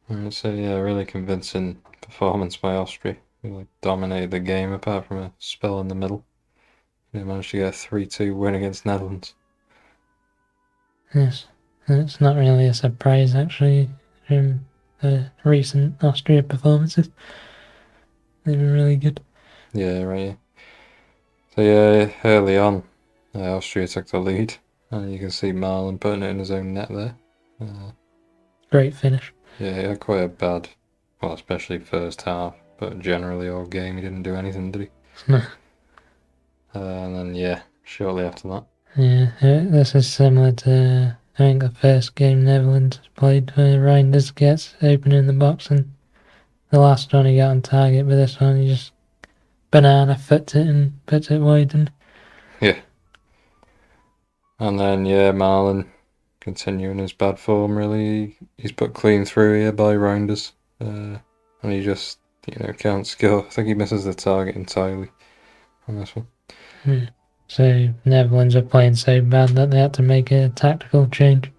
So yeah, really convincing performance by Austria. They like dominated the game apart from a spell in the middle. They managed to get a 3-2 win against Netherlands. Yes, and it's not really a surprise actually from the recent Austria performances. They've been really good. Yeah, right. Yeah. So yeah, early on, Austria took the lead, and you can see Marlon putting it in his own net there. Uh, Great finish. yeah, he had quite a bad, well, especially first half, but generally all game he didn't do anything, did he? No. And then yeah, shortly after that. Yeah, this is similar to I think the first game Netherlands played where Reinders gets open in the box and the last one he got on target, but this one he just banana foots it and puts it wide and Yeah. And then yeah, Marlon continuing his bad form really. He's put clean through here by Rounders. And he just, can't score. I think he misses the target entirely on this one. yeah. So Netherlands are playing so bad that they had to make a tactical change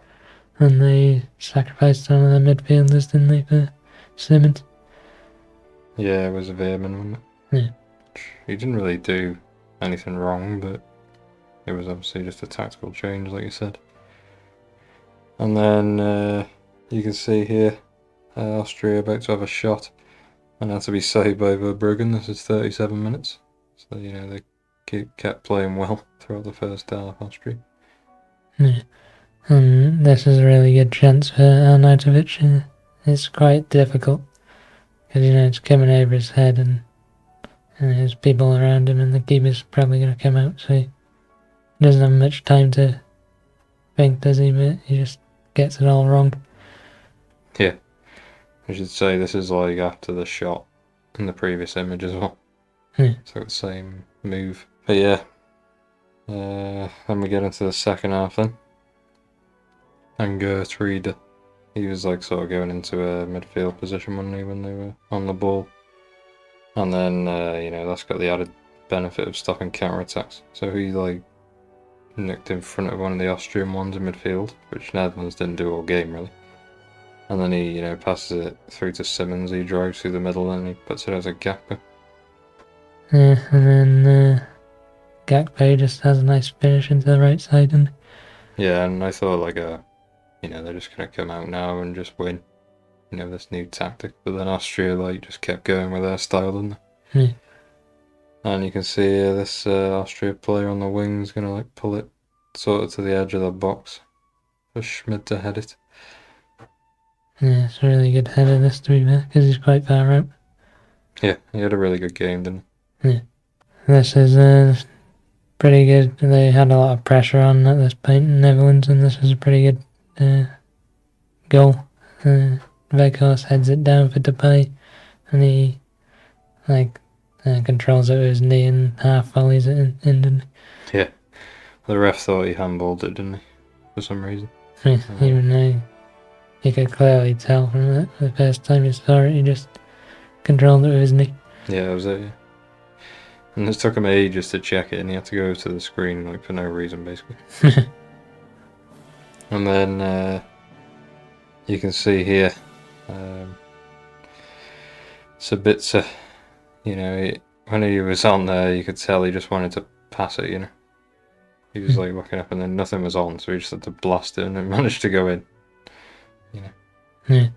and they sacrificed some of their midfielders, didn't they, for Simmons? Yeah, it was a Veerman, wasn't it? Yeah. He didn't really do anything wrong, but it was obviously just a tactical change, like you said. And then you can see here Austria about to have a shot and had to be saved by Verbruggen. This is 37 minutes. So, they kept playing well throughout the first half, Austria. Yeah. And this is a really good chance for Arnautovic. It's quite difficult because it's coming over his head and there's people around him and the keeper's probably going to come out, so he doesn't have much time to think, does he? But he just gets it all wrong. Yeah, I should say this is like after the shot in the previous image as well. Yeah. So the same move. But yeah, then we get into the second half then. And Gertrude, he was like sort of going into a midfield position, wasn't he, when they were on the ball. And then, that's got the added benefit of stopping counter-attacks. So he like nicked in front of one of the Austrian ones in midfield, which Netherlands didn't do all game really. And then he, passes it through to Simmons. He drives through the middle and he puts it out to Gakpo. And then Gakpo just has a nice finish into the right side, and Yeah, and I thought like they're just gonna come out now and just win. This new tactic. But then Austria like just kept going with their style, didn't they? yeah. And you can see this Austria player on the wing is gonna like pull it sort of to the edge of the box for Schmid to head it. Yeah, it's a really good header this to be fair because he's quite far out. Yeah, he had a really good game, didn't he? Yeah. This is pretty good. They had a lot of pressure on at this point in Netherlands, and this was a pretty good goal. Weghorst heads it down for Depay, and he controls it with his knee and half volleys it in, didn't he? Yeah. The ref thought he handballed it, didn't he? For some reason. Yeah, even though you could clearly tell from it the first time you saw it, he just controlled it with his knee. Yeah, that was it, yeah. And it took him ages to check it, and he had to go to the screen like for no reason, basically. And then you can see here, Sabitzer, when he was on there, you could tell he just wanted to pass it, He was like looking up and then nothing was on, so he just had to blast it and it managed to go in. Yeah.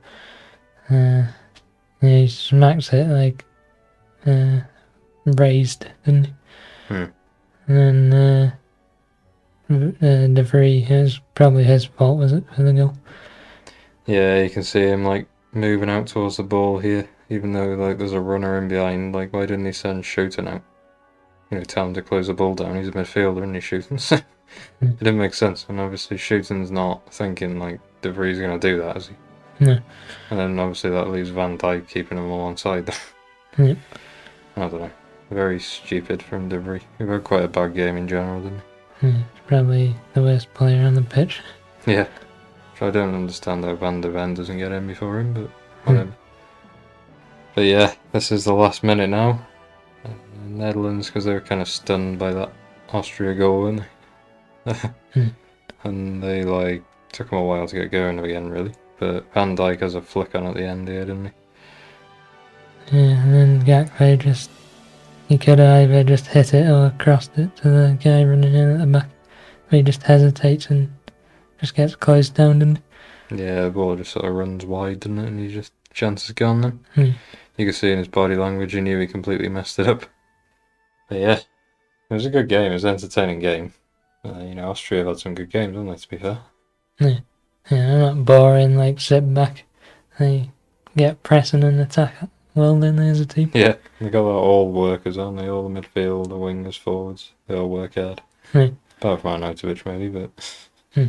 He smacks it like raised, didn't he? And then De Vries, it was probably his fault, was it, for the goal? Yeah, you can see him like moving out towards the ball here, even though like there's a runner in behind. Like, why didn't he send Shooter out? Tell him to close the ball down. He's a midfielder and he's shooting. It didn't make sense, and obviously Shooting's not thinking like De Vries is going to do that, is he? No. And then obviously that leaves Van Dijk keeping them all on side. Yeah. I don't know. Very stupid from De Vries. He had quite a bad game in general, didn't he? Yeah, probably the worst player on the pitch. Yeah. I don't understand how Van der Ven doesn't get in before him, but whatever. But yeah, this is the last minute now. Netherlands, because they were kind of stunned by that Austria goal, weren't they? And they like took them a while to get going again, really. but Van Dijk has a flick on at the end here, didn't he? Yeah, and then Gakpo he could have either just hit it or crossed it to the guy running in at the back. But he just hesitates and just gets closed down, doesn't he? Yeah, the ball just sort of runs wide, doesn't it? And he just, chance is gone then. Hmm. You could see in his body language he knew he completely messed it up. But yeah, it was a good game. It was an entertaining game. Austria have had some good games, haven't they, to be fair? Yeah, they're not boring, like sit back. They get pressing and attack well, then there's a team. Yeah, they got all workers, aren't they? All the midfield, the wingers, forwards, they all work hard. Yeah. Apart from Arnautovic, maybe, but Hmm.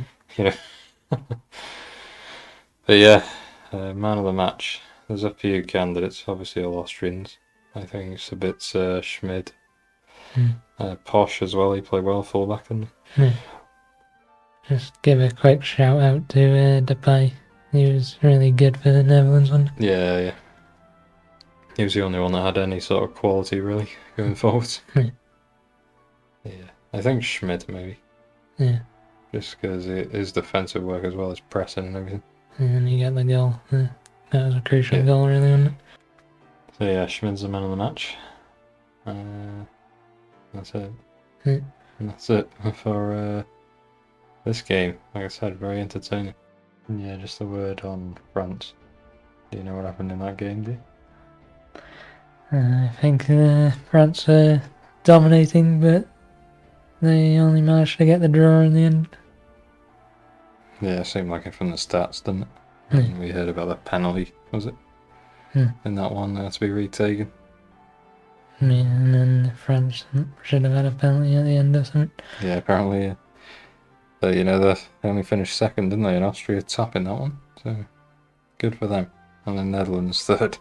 But yeah, man of the match. There's a few candidates, obviously all Austrians. I think it's a bit Schmid. Posh as well, he played well fullback, didn't he? Yeah. Just give a quick shout out to Depay. He was really good for the Netherlands, wasn't he? Yeah. He was the only one that had any sort of quality, really, going forwards. Yeah. I think Schmid, maybe. Yeah. Just because his defensive work as well as pressing and everything. And he got the goal. Yeah. That was a crucial goal, really, wasn't it? So yeah, Schmid's the man of the match. That's it. Yeah. And that's it for this game. Like I said, very entertaining. Yeah, just a word on France. Do you know what happened in that game, do you? I think France were dominating, but they only managed to get the draw in the end. Yeah, it seemed like it from the stats, didn't it? Yeah. We heard about the penalty, was it? Yeah. In that one, that had to be retaken. Yeah, and then France should have had a penalty at the end or something. Yeah, apparently, yeah. But they only finished second, didn't they? And Austria topping that one, so good for them. And the Netherlands third.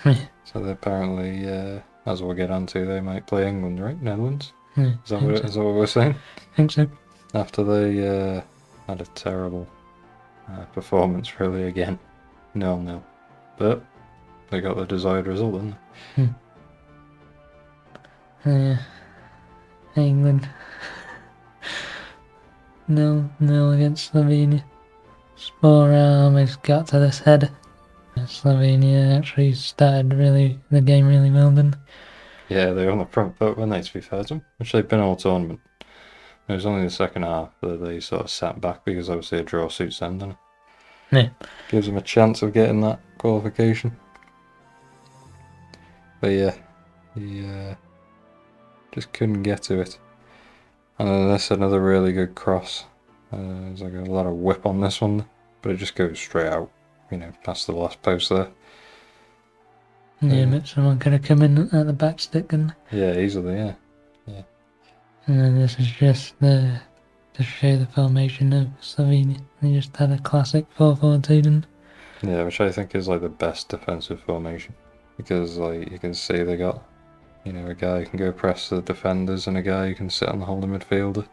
Yeah. So they apparently, as we'll get on to, they might play England, right? Netherlands? Yeah, Is that what we're saying? I think so. After they had a terrible performance, really, again. 0-0. But they got the desired result, didn't they? Yeah. England 0-0 against Slovenia. Spora almost got to this header. Slovenia actually started the game really well, didn't they? Yeah, they were on the front foot, weren't they, to be fair to them? Which they've been all tournament. It was only the second half that they sort of sat back because obviously a draw suits them, doesn't it? Yeah. Gives them a chance of getting that qualification. But yeah, he just couldn't get to it. And then this, another really good cross. There's like a lot of whip on this one, but it just goes straight out, past the last post there. Yeah, but someone could have come in at the back stick, couldn't they? Yeah, easily, yeah. And then this is just to show the formation of Slovenia. They just had a classic 4-4-2, didn't they? Yeah, which I think is like the best defensive formation. Because like you can see they got, a guy who can go press the defenders and a guy who can sit on the holding midfielder.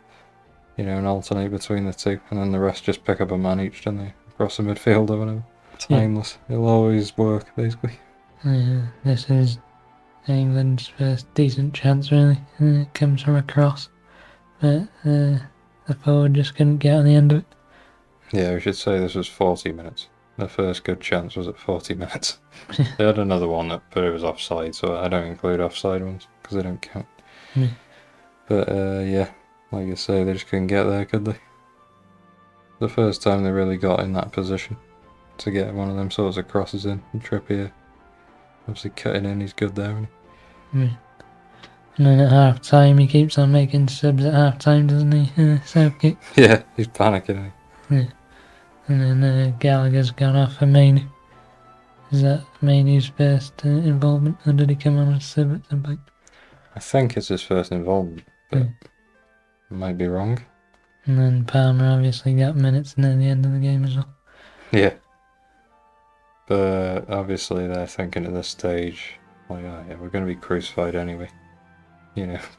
And alternate between the two. And then the rest just pick up a man each, don't they? Across the midfield or whatever. Timeless. Yeah. It'll always work, basically. Yeah, this is England's first decent chance, really. And it comes from a cross. But the forward just couldn't get on the end of it. Yeah, we should say this was 40 minutes. The first good chance was at 40 minutes. They had another one, but it was offside, so I don't include offside ones, because they don't count. Yeah. But yeah, like you say, they just couldn't get there, could they? The first time they really got in that position to get one of them sorts of crosses in. And Trippier, obviously cutting in, he's good there, isn't he? Yeah. And then at half time, he keeps on making subs at half time, doesn't he? Southgate. Yeah, he's panicking. Yeah. And then Gallagher's gone off for Mainu. Is that Mainu's first involvement, or did he come on as sub at some point? I think it's his first involvement, but I might be wrong. And then Palmer obviously got minutes near the end of the game as well. Yeah. But obviously they're thinking at this stage, like, oh yeah, we're going to be crucified anyway.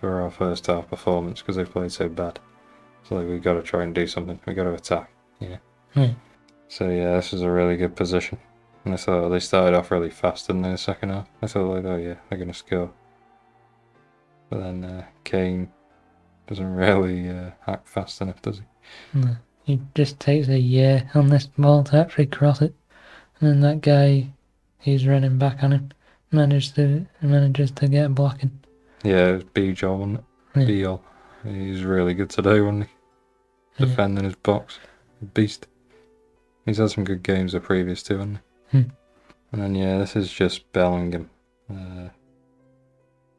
For our first half performance because they played so bad. So like, we've got to try and do something. We've got to attack. So yeah, this is a really good position. And I thought they started off really fast in the second half. I thought like, oh yeah, they're going to score. But then Kane doesn't really act fast enough, does he? No. He just takes a year on this ball to actually cross it. And that guy, he's running back on him, manages to get blocking. Yeah, it was B-Joel, wasn't it? Yeah. B-Joel. He's really good today, wasn't he? Defending his box. Beast. He's had some good games the previous two, hasn't he? And then, yeah, this is just Bellingham. You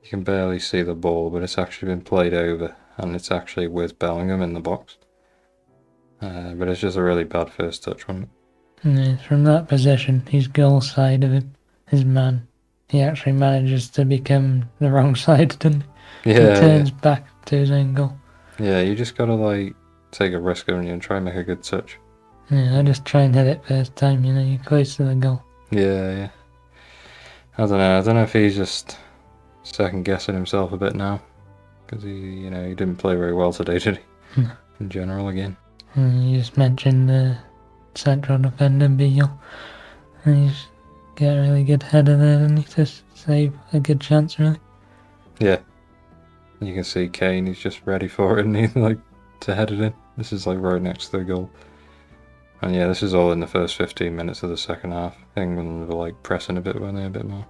can barely see the ball, but it's actually been played over, and it's actually with Bellingham in the box. But it's just a really bad first touch, wasn't it? Yeah, from that position, his goal side of him, his man, he actually manages to become the wrong side, doesn't he? Yeah. He turns back to his own goal. Yeah, you just gotta, like, take a risk on you and try and make a good touch. Yeah, I just try and hit it first time, you know, you're close to the goal. Yeah. I don't know if he's just second guessing himself a bit now, because he didn't play very well today, did he? In general, again. You just mentioned the central defender, Beale. And he's got a really good header there, and he just save a good chance, really. Yeah. You can see Kane, he's just ready for it, and he's like to head it in. This is like right next to the goal. And yeah, this is all in the first 15 minutes of the second half. England were like pressing a bit, weren't they? A bit more.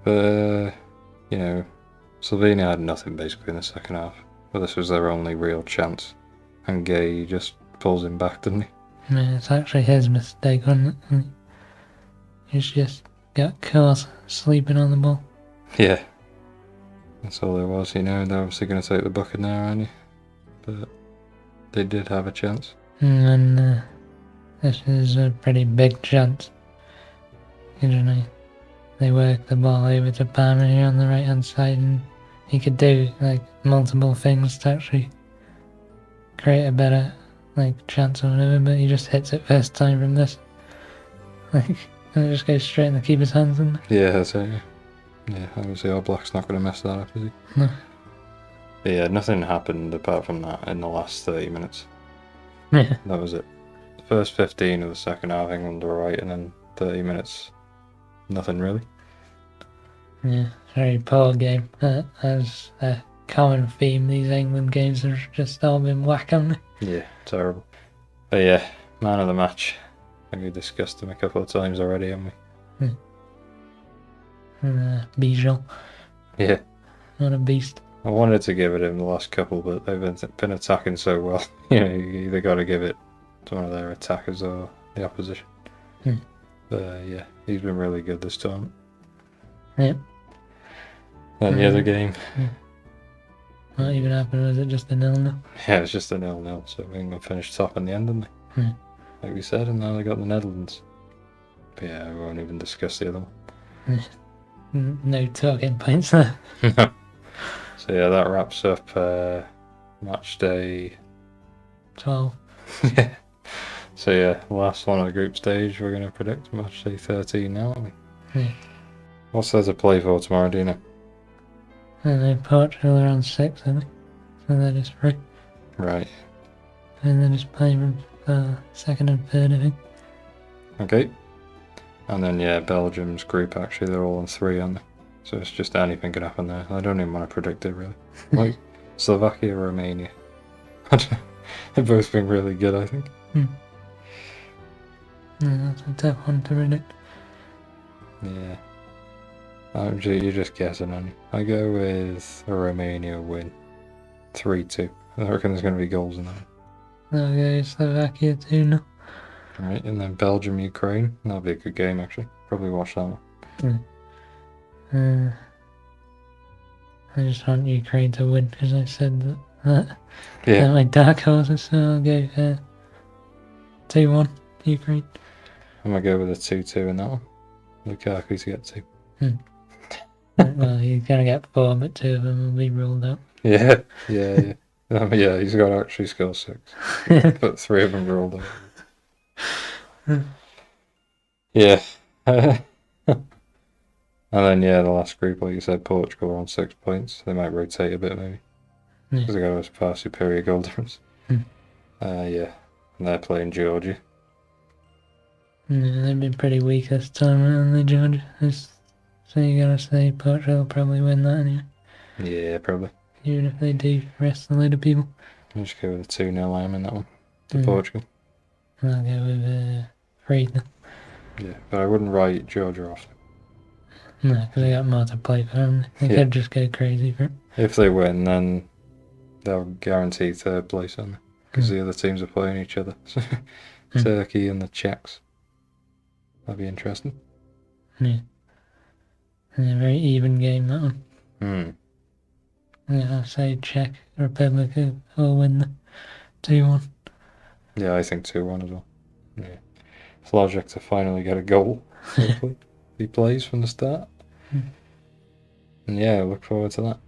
But, Slovenia had nothing basically in the second half. But this was their only real chance. And Gay just pulls him back, doesn't he? Yeah, it's actually his mistake, wasn't it? He's just got caught sleeping on the ball. Yeah. That's all there was, They're obviously going to take the bucket now, aren't you? But they did have a chance. And this is a pretty big chance. They work the ball over to Palmer here on the right hand side, and he could do like multiple things to actually create a better chance or whatever, but he just hits it first time from this. And it just goes straight in the keeper's hands, doesn't it? Yeah, that's it. Yeah, obviously All Black's not going to mess that up, is he? No. But yeah, nothing happened apart from that in the last 30 minutes. Yeah. That was it. The first 15 of the second half, England were right, and then 30 minutes, nothing really. Yeah, very poor game. As a common theme, these England games have just all been whack, haven't they? Yeah, terrible. But yeah, man of the match. I think we discussed him a couple of times already, haven't we? Bijou. Yeah. What a beast. I wanted to give it him the last couple, but they've been attacking so well. You either got to give it to one of their attackers or the opposition. But yeah, he's been really good this time. Yep. And the other game. What even happened? Was it just a 0-0? Yeah, it was just a 0-0, so England finished top in the end, didn't they? Like we said, and now they got the Netherlands. But yeah, we won't even discuss the other one. No talking points there. So yeah, that wraps up match day 12. Yeah. So yeah, last one of the group stage, we're going to predict match day 13 now, aren't we? Yeah. What's there to play for tomorrow, do you know? And then Portugal are on 6, I think. So they're just free. Right. And they're just playing for second and third, I think. Okay. And then yeah, Belgium's group, actually, they're all on 3, aren't they? So it's just anything could happen there. I don't even want to predict it, really. Like, Slovakia, Romania. They've both been really good, I think. Yeah, that's a tough one to predict. Yeah. You're just guessing, aren't you? I go with a Romania win. 3-2. I reckon there's going to be goals in that. I'll go Slovakia 2-0. Alright, and then Belgium, Ukraine. That'll be a good game, actually. Probably watch that one. I just want Ukraine to win because I said that. Yeah. They're my dark horses, so I'll go 2-1 Ukraine. I'm going to go with a 2-2 in that one. Lukaku to get 2. Well, he's going to get 4, but 2 of them will be ruled out. Yeah. Yeah, he's got to actually score 6. But 3 of them ruled out. Yeah. And then, yeah, the last group, like you said, Portugal are on 6 points. They might rotate a bit, maybe. Because they got a far superior goal difference. Yeah. And they're playing Georgia. Yeah, they've been pretty weak this time, haven't they, Georgia? So you gotta say Portugal will probably win that anyway. Yeah, probably. Even if they do rest a load of people. I'll just go with a 2-0 in that one to Portugal. I'll go with 3 then. Yeah, but I wouldn't write Georgia off. No, because they got more to play for them. They Yeah. could just go crazy for it. If they win, then they'll guarantee third place, on because Hmm. the other teams are playing each other. Hmm. Turkey and the Czechs. That'd be interesting. Yeah. Yeah, very even game, that one. Hmm. Yeah, I'll say Czech Republic will win the 2-1. Yeah, I think 2-1 as well. Yeah. Flojek to finally get a goal, hopefully. If he plays from the start. Hmm. And yeah, I look forward to that.